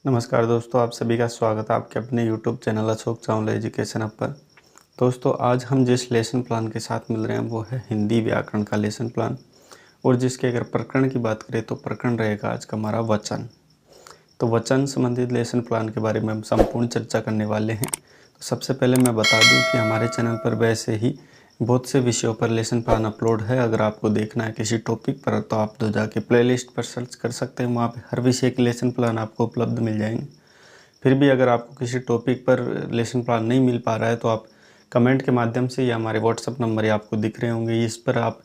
नमस्कार दोस्तों, आप सभी का स्वागत है आपके अपने YouTube channel Ashok Chawla education app पर। दोस्तों, आज हम जिस लेसन प्लान के साथ मिल रहे हैं वो है हिंदी व्याकरण का लेसन प्लान। और जिसके अगर प्रकरण की बात करें तो प्रकरण रहेगा आज का हमारा वचन। तो वचन संबंधित लेसन प्लान के बारे में हम संपूर्ण चर्चा करने वाले हैं। तो सबसे पहले मैं बता दूं कि हमारे चैनल पर वैसे ही बहुत से विषयों पर लेसन प्लान अपलोड है। अगर आपको देखना है किसी टॉपिक पर तो आप तो जाके प्लेलिस्ट पर सर्च कर सकते हैं, वहाँ पे हर विषय के लेसन प्लान आपको उपलब्ध मिल जाएंगे। फिर भी अगर आपको किसी टॉपिक पर लेसन प्लान नहीं मिल पा रहा है तो आप कमेंट के माध्यम से या हमारे व्हाट्सअप नंबर या आपको दिख रहे होंगे, इस पर आप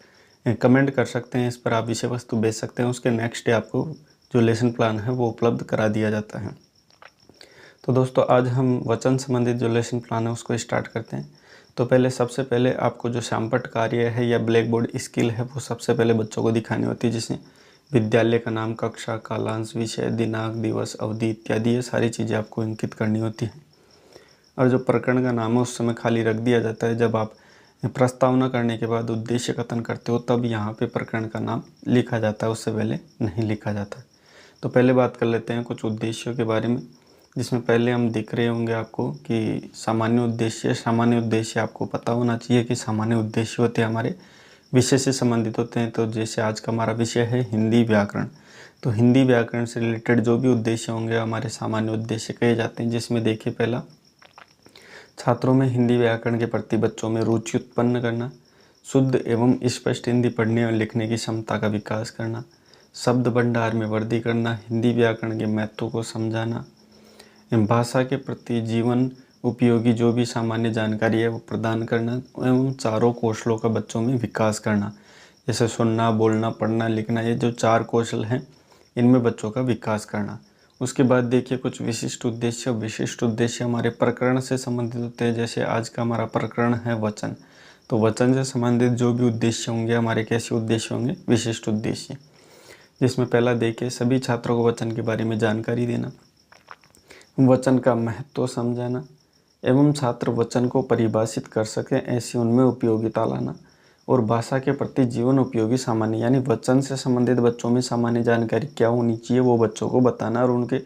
कमेंट कर सकते हैं, इस पर आप विषय वस्तु भेज सकते हैं। उसके नेक्स्ट डे आपको जो लेसन प्लान है वो उपलब्ध करा दिया जाता है। तो दोस्तों, आज हम वचन संबंधित जो लेसन प्लान है उसको स्टार्ट करते हैं। तो सबसे पहले आपको जो श्यामपट्ट कार्य है या ब्लैक बोर्ड स्किल है वो सबसे पहले बच्चों को दिखानी होती है, जिसमें विद्यालय का नाम, कक्षा, कालांश, विषय, दिनांक, दिवस, अवधि इत्यादि ये सारी चीज़ें आपको अंकित करनी होती है। और जो प्रकरण का नाम है उस समय खाली रख दिया जाता है। जब आप प्रस्तावना करने के बाद उद्देश्य कथन करते हो तब यहाँ पे प्रकरण का नाम लिखा जाता है, उससे पहले नहीं लिखा जाता। तो पहले बात कर लेते हैं कुछ उद्देश्यों के बारे में, जिसमें पहले हम दिख रहे होंगे आपको कि सामान्य उद्देश्य। सामान्य उद्देश्य आपको पता होना चाहिए कि सामान्य उद्देश्य होते हैं हमारे विषय से संबंधित होते हैं। तो जैसे आज का हमारा विषय है हिंदी व्याकरण, तो हिंदी व्याकरण से रिलेटेड जो भी उद्देश्य होंगे हमारे सामान्य उद्देश्य कहे जाते हैं। जिसमें देखिए, पहला, छात्रों में हिंदी व्याकरण के प्रति बच्चों में रुचि उत्पन्न करना, शुद्ध एवं स्पष्ट हिंदी पढ़ने और लिखने की क्षमता का विकास करना, शब्द भंडार में वृद्धि करना, हिंदी व्याकरण के महत्व को समझाना, भाषा के प्रति जीवन उपयोगी जो भी सामान्य जानकारी है वो प्रदान करना एवं चारों कौशलों का बच्चों में विकास करना, जैसे सुनना, बोलना, पढ़ना, लिखना, ये जो 4 कौशल हैं इनमें बच्चों का विकास करना। उसके बाद देखिए कुछ विशिष्ट उद्देश्य। विशिष्ट उद्देश्य हमारे प्रकरण से संबंधित होते हैं। जैसे आज का हमारा प्रकरण है वचन, तो वचन से संबंधित जो भी उद्देश्य होंगे हमारे कैसे उद्देश्य होंगे, विशिष्ट उद्देश्य। जिसमें पहला देखिए, सभी छात्रों को वचन के बारे में जानकारी देना, वचन का महत्व समझाना एवं छात्र वचन को परिभाषित कर सकें ऐसी उनमें उपयोगिता लाना, और भाषा के प्रति जीवन उपयोगी सामान्य, यानी वचन से संबंधित बच्चों में सामान्य जानकारी क्या होनी चाहिए वो बच्चों को बताना, और उनके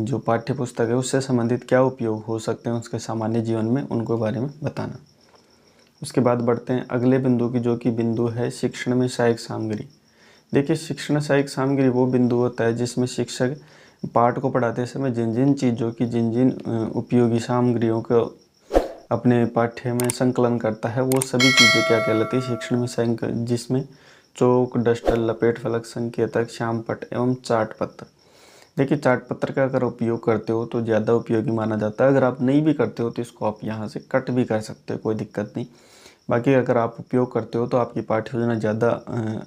जो पाठ्य पुस्तक है उससे संबंधित क्या उपयोग हो सकते हैं उसके सामान्य जीवन में, उनको बारे में बताना। उसके बाद बढ़ते हैं अगले बिंदु की, जो कि बिंदु है शिक्षण में सहायक सामग्री। देखिए, शिक्षण सहायक सामग्री वो बिंदु होता है जिसमें शिक्षक पाठ को पढ़ाते समय जिन जिन चीज़ों की जिन जिन उपयोगी सामग्रियों को अपने पाठ्य में संकलन करता है वो सभी चीज़ें क्या कहलाती है, शिक्षण में सहायक, जिसमें चौक, डस्टर, लपेट फलक, संकेतक, श्यामपट्ट एवं चार्ट पत्र। देखिए, चार्ट पत्र का अगर उपयोग करते हो तो ज़्यादा उपयोगी माना जाता है। अगर आप नहीं भी करते हो तो इसको आप यहाँ से कट भी कर सकते हो, कोई दिक्कत नहीं। बाकी अगर आप उपयोग करते हो तो आपकी पाठ्य योजना ज़्यादा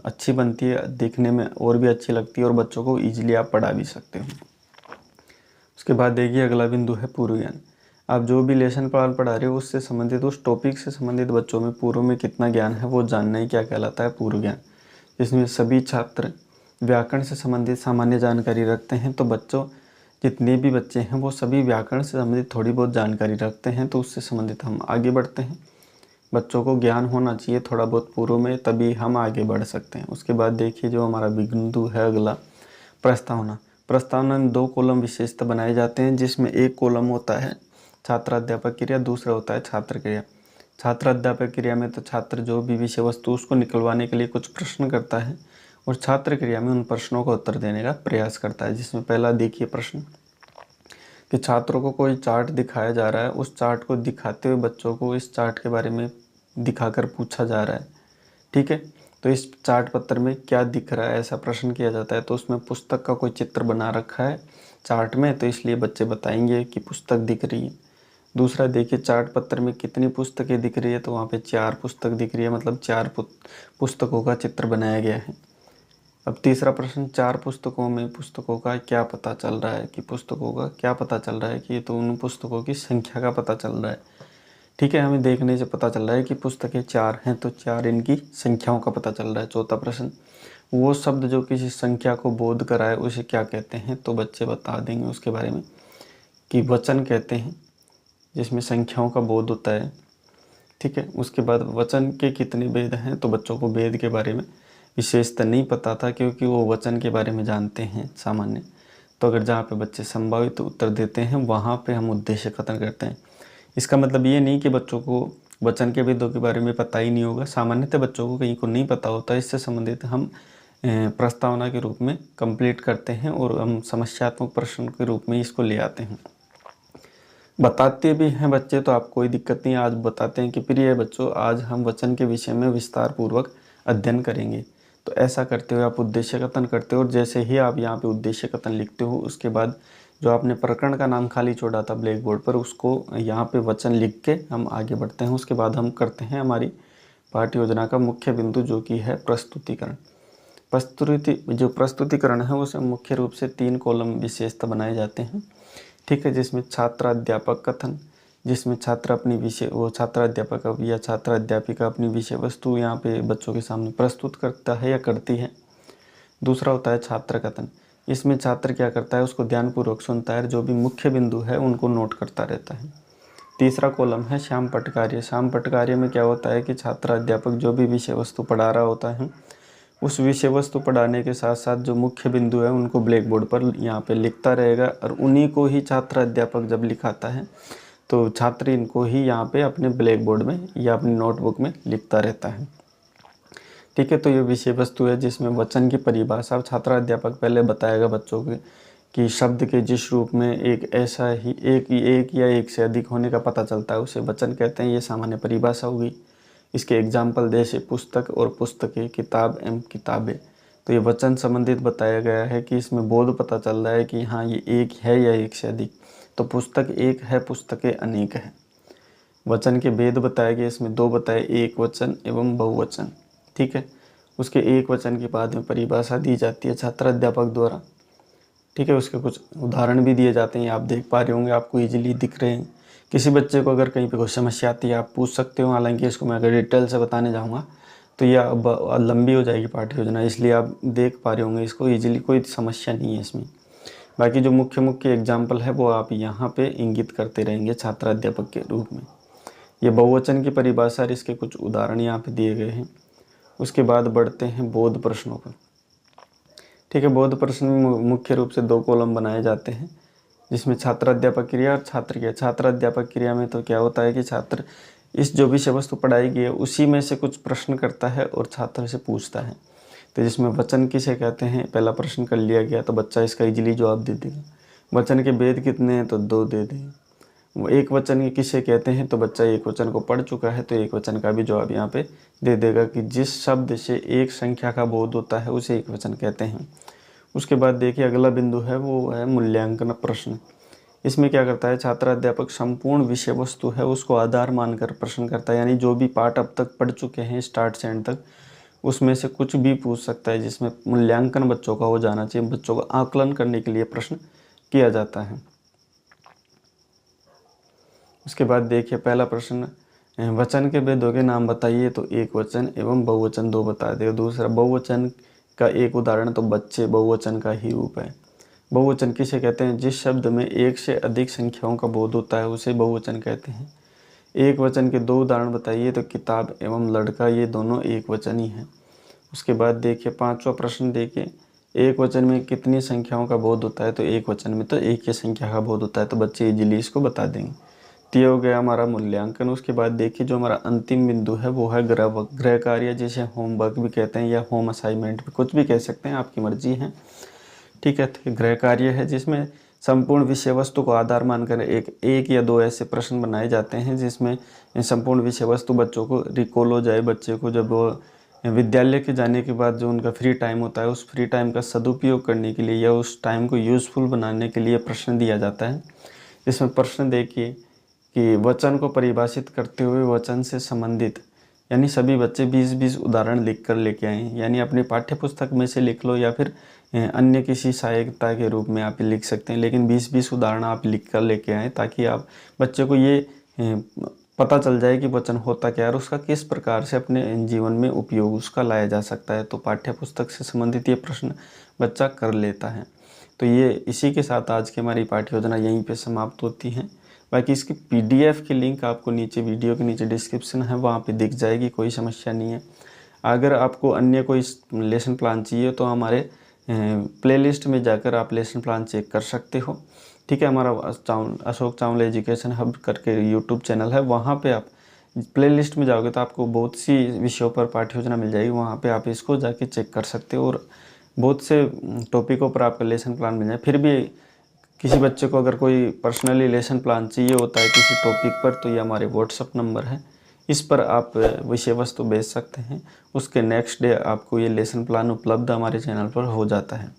अच्छी बनती है, देखने में और भी अच्छी लगती है और बच्चों को ईजिली आप पढ़ा भी सकते हो। उसके बाद देखिए अगला बिंदु है पूर्व ज्ञान। आप जो भी लेसन प्लान पढ़ा रहे हो उससे संबंधित, उस टॉपिक से संबंधित बच्चों में पूर्व में कितना ज्ञान है वो जानना ही क्या कहलाता है, पूर्व ज्ञान। जिसमें सभी छात्र व्याकरण से संबंधित सामान्य जानकारी रखते हैं। तो बच्चों, जितने भी बच्चे हैं वो सभी व्याकरण से संबंधित थोड़ी बहुत जानकारी रखते हैं, तो उससे संबंधित हम आगे बढ़ते हैं। बच्चों को ज्ञान होना चाहिए थोड़ा बहुत पूर्व में, तभी हम आगे बढ़ सकते हैं। उसके बाद देखिए जो हमारा बिंदु है अगला, प्रस्तावना। प्रस्तावना में 2 कॉलम विशेषतः बनाए जाते हैं, जिसमें एक कॉलम होता है छात्र अध्यापक क्रिया, दूसरा होता है छात्र क्रिया। छात्र अध्यापक क्रिया में तो छात्र जो भी विषय वस्तु उसको निकलवाने के लिए कुछ प्रश्न करता है, और छात्र क्रिया में उन प्रश्नों का उत्तर देने का प्रयास करता है। जिसमें पहला देखिए प्रश्न कि छात्रों को कोई चार्ट दिखाया जा रहा है, उस चार्ट को दिखाते हुए बच्चों को इस चार्ट के बारे में दिखाकर पूछा जा रहा है। ठीक है, तो इस चार्ट पत्र में क्या दिख रहा है, ऐसा प्रश्न किया जाता है। तो उसमें पुस्तक का कोई चित्र बना रखा है चार्ट में, तो इसलिए बच्चे बताएंगे कि पुस्तक दिख रही है। दूसरा देखिए, चार्ट पत्र में कितनी पुस्तकें दिख रही है, तो वहाँ पे 4 पुस्तक दिख रही है, मतलब 4 पुस्तकों का चित्र बनाया गया है। अब तीसरा प्रश्न, 4 पुस्तकों में पुस्तकों का क्या पता चल रहा है, कि पुस्तकों का क्या पता चल रहा है, कि ये तो उन पुस्तकों की संख्या का पता चल रहा है। ठीक है, हमें देखने से पता चल रहा है कि पुस्तकें 4 हैं, तो 4 इनकी संख्याओं का पता चल रहा है। चौथा प्रश्न, वो शब्द जो किसी संख्या को बोध कराए उसे क्या कहते हैं, तो बच्चे बता देंगे उसके बारे में कि वचन कहते हैं, जिसमें संख्याओं का बोध होता है। ठीक है, उसके बाद वचन के कितने भेद हैं, तो बच्चों को भेद के बारे में विशेषतः नहीं पता था, क्योंकि वो वचन के बारे में जानते हैं सामान्य। तो अगर जहाँ पे बच्चे संभावित उत्तर देते हैं वहाँ पे हम उद्देश्य कथन करते हैं। इसका मतलब ये नहीं कि बच्चों को वचन के भेदों के बारे में पता ही नहीं होगा। सामान्यतः बच्चों को कहीं को नहीं पता होता, इससे संबंधित हम प्रस्तावना के रूप में कंप्लीट करते हैं और हम समस्यात्मक प्रश्न के रूप में इसको ले आते हैं। बताते भी हैं बच्चे तो आप कोई दिक्कत नहीं, आज बताते हैं कि प्रिय बच्चों आज हम वचन के विषय में विस्तार पूर्वक अध्ययन करेंगे। तो ऐसा करते हुए आप उद्देश्य कथन करते हो और जैसे ही आप यहाँ पे उद्देश्य कथन लिखते हो उसके बाद जो आपने प्रकरण का नाम खाली छोड़ा था ब्लैक बोर्ड पर उसको यहाँ पे वचन लिख के हम आगे बढ़ते हैं। उसके बाद हम करते हैं हमारी पाठ्य योजना का मुख्य बिंदु जो कि है प्रस्तुतिकरण। जो प्रस्तुतिकरण है उसे मुख्य रूप से 3 कॉलम विशेषता बनाए जाते हैं, ठीक है, जिसमें छात्र अध्यापक कथन, जिसमें छात्र अपनी विषय छात्र अध्यापक या छात्र अध्यापिका अपनी विषय वस्तु यहाँ पे बच्चों के सामने प्रस्तुत करता है या करती है। दूसरा होता है छात्र कथन, इसमें छात्र क्या करता है उसको ध्यानपूर्वक सुनता है, जो भी मुख्य बिंदु है उनको नोट करता रहता है। तीसरा कॉलम है श्याम पट कार्य। श्याम पट कार्य में क्या होता है कि छात्र अध्यापक जो भी विषय वस्तु पढ़ा रहा होता है उस विषय वस्तु पढ़ाने के साथ साथ जो मुख्य बिंदु है उनको ब्लैक बोर्ड पर यहाँ पे लिखता रहेगा और उन्हीं को ही छात्र अध्यापक जब लिखाता है तो छात्र इनको ही यहाँ पे अपने ब्लैक बोर्ड में या अपनी नोटबुक में लिखता रहता है, ठीक है। तो ये विषय वस्तु है जिसमें वचन की परिभाषा छात्र अध्यापक पहले बताएगा बच्चों को कि शब्द के जिस रूप में एक ऐसा ही एक या एक से अधिक होने का पता चलता है उसे वचन कहते हैं। ये सामान्य परिभाषा होगी। इसके एग्जाम्पल जैसे पुस्तक और पुस्तकें, किताब एवं किताबें। तो ये वचन संबंधित बताया गया है कि इसमें बोध पता चल रहा है कि हाँ ये एक है या एक से अधिक। तो पुस्तक एक है, पुस्तकें अनेक है। वचन के भेद बताए गए, इसमें 2 बताए, एक वचन एवं बहुवचन, ठीक है। उसके एक वचन के बाद में परिभाषा दी जाती है छात्र अध्यापक द्वारा, ठीक है। उसके कुछ उदाहरण भी दिए जाते हैं, आप देख पा रहे होंगे, आपको इजीली दिख रहे हैं। किसी बच्चे को अगर कहीं पे कोई समस्या आती है आप पूछ सकते हो, हालांकि इसको मैं अगर डिटेल से बताने जाऊँगा तो यह अब लंबी हो जाएगी पाठ्य योजना, इसलिए आप देख पा रहे होंगे इसको इजीली, कोई समस्या नहीं है इसमें। बाकी जो मुख्य एग्जाम्पल है वो आप यहाँ पे इंगित करते रहेंगे छात्र अध्यापक के रूप में। ये बहुवचन की परिभाषा और इसके कुछ उदाहरण यहाँ पे दिए गए हैं। उसके बाद बढ़ते हैं बोध प्रश्नों पर, ठीक है। बोध प्रश्न में मुख्य रूप से 2 कॉलम बनाए जाते हैं जिसमें छात्र अध्यापक क्रिया और छात्र क्रिया। छात्र अध्यापक क्रिया में तो क्या होता है कि छात्र इस जो विषय वस्तु पढ़ाई गई है उसी में से कुछ प्रश्न करता है और छात्र से पूछता है। तो जिसमें वचन किसे कहते हैं पहला प्रश्न कर लिया गया तो बच्चा इसका इजीली जवाब दे देगा। वचन के भेद कितने हैं तो 2 दे दें। वो एक वचन किसे कहते हैं तो बच्चा एक वचन को पढ़ चुका है तो एक वचन का भी जवाब यहाँ पे दे देगा कि जिस शब्द से एक संख्या का बोध होता है उसे एक वचन कहते हैं। उसके बाद देखिए अगला बिंदु है वो है मूल्यांकन प्रश्न। इसमें क्या करता है छात्र अध्यापक संपूर्ण विषय वस्तु है उसको आधार मानकर प्रश्न करता है, यानी जो भी पाठ अब तक पढ़ चुके हैं स्टार्ट से एंड तक उसमें से कुछ भी पूछ सकता है, जिसमें मूल्यांकन बच्चों का हो जाना चाहिए। बच्चों का आकलन करने के लिए प्रश्न किया जाता है। उसके बाद देखिए पहला प्रश्न वचन के भेदों के नाम बताइए तो एक वचन एवं बहुवचन 2 बता देगा। दूसरा बहुवचन का एक उदाहरण तो बच्चे बहुवचन का ही रूप है। बहुवचन किसे कहते हैं जिस शब्द में एक से अधिक संख्याओं का बोध होता है उसे बहुवचन कहते हैं। एक वचन के 2 उदाहरण बताइए तो किताब एवं लड़का, ये दोनों एक वचन ही हैं। उसके बाद देखिए 5वां प्रश्न देखिए एक वचन में कितनी संख्याओं का बोध होता है तो एक वचन में तो एक ही संख्या का बोध होता है, तो बच्चे इजीली इसको बता देंगे। तो ये हो गया हमारा मूल्यांकन। उसके बाद देखिए जो हमारा अंतिम बिंदु है वो है गृह कार्य, जिसे होमवर्क भी कहते हैं या होम असाइनमेंट भी कुछ भी कह सकते हैं, आपकी मर्जी है, ठीक है। तो गृह कार्य है जिसमें संपूर्ण विषय वस्तु को आधार मानकर एक या 2 ऐसे प्रश्न बनाए जाते हैं जिसमें संपूर्ण विषय वस्तु बच्चों को रिकॉल हो जाए। बच्चे को जब वो विद्यालय के जाने के बाद जो उनका फ्री टाइम होता है उस फ्री टाइम का सदुपयोग करने के लिए या उस टाइम को यूज़फुल बनाने के लिए प्रश्न दिया जाता है। इसमें प्रश्न देखिए कि वचन को परिभाषित करते हुए वचन से संबंधित, यानी सभी बच्चे 20-20 उदाहरण लिख कर लेके आए, यानी अपनी पाठ्य पुस्तक में से लिख लो या फिर अन्य किसी सहायता के रूप में आप लिख सकते हैं, लेकिन 20-20 उदाहरण आप लिख कर लेके आएँ ताकि आप बच्चे को ये पता चल जाए कि वचन होता क्या है और उसका किस प्रकार से अपने जीवन में उपयोग उसका लाया जा सकता है। तो पाठ्य पुस्तक से संबंधित ये प्रश्न बच्चा कर लेता है। तो ये इसी के साथ आज की हमारी पाठ्य योजना यहीं पे समाप्त होती है। बाकी इसकी PDF की लिंक आपको नीचे वीडियो के नीचे डिस्क्रिप्शन है वहाँ पे दिख जाएगी, कोई समस्या नहीं है। अगर आपको अन्य कोई लेसन प्लान चाहिए तो हमारे प्लेलिस्ट में जाकर आप लेसन प्लान चेक कर सकते हो। ठीक है, हमारा अशोक चावला एजुकेशन हब करके यूट्यूब चैनल है, वहाँ पे आप प्लेलिस्ट में जाओगे तो आपको बहुत सी विषयों पर पाठ्य योजना मिल जाएगी। वहाँ पे आप इसको जाके चेक कर सकते हो और बहुत से टॉपिकों पर आपका लेसन प्लान मिल जाए। फिर भी किसी बच्चे को अगर कोई पर्सनली लेसन प्लान चाहिए होता है किसी टॉपिक पर, तो ये हमारे व्हाट्सअप नंबर है, इस पर आप विषय वस्तु भेज सकते हैं। उसके नेक्स्ट डे आपको ये लेसन प्लान उपलब्ध हमारे चैनल पर हो जाता है।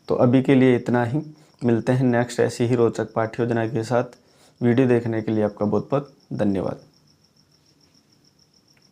तो अभी के लिए इतना ही, मिलते हैं नेक्स्ट ऐसी ही रोचक पाठ्य योजना के साथ। वीडियो देखने के लिए आपका बहुत बहुत धन्यवाद।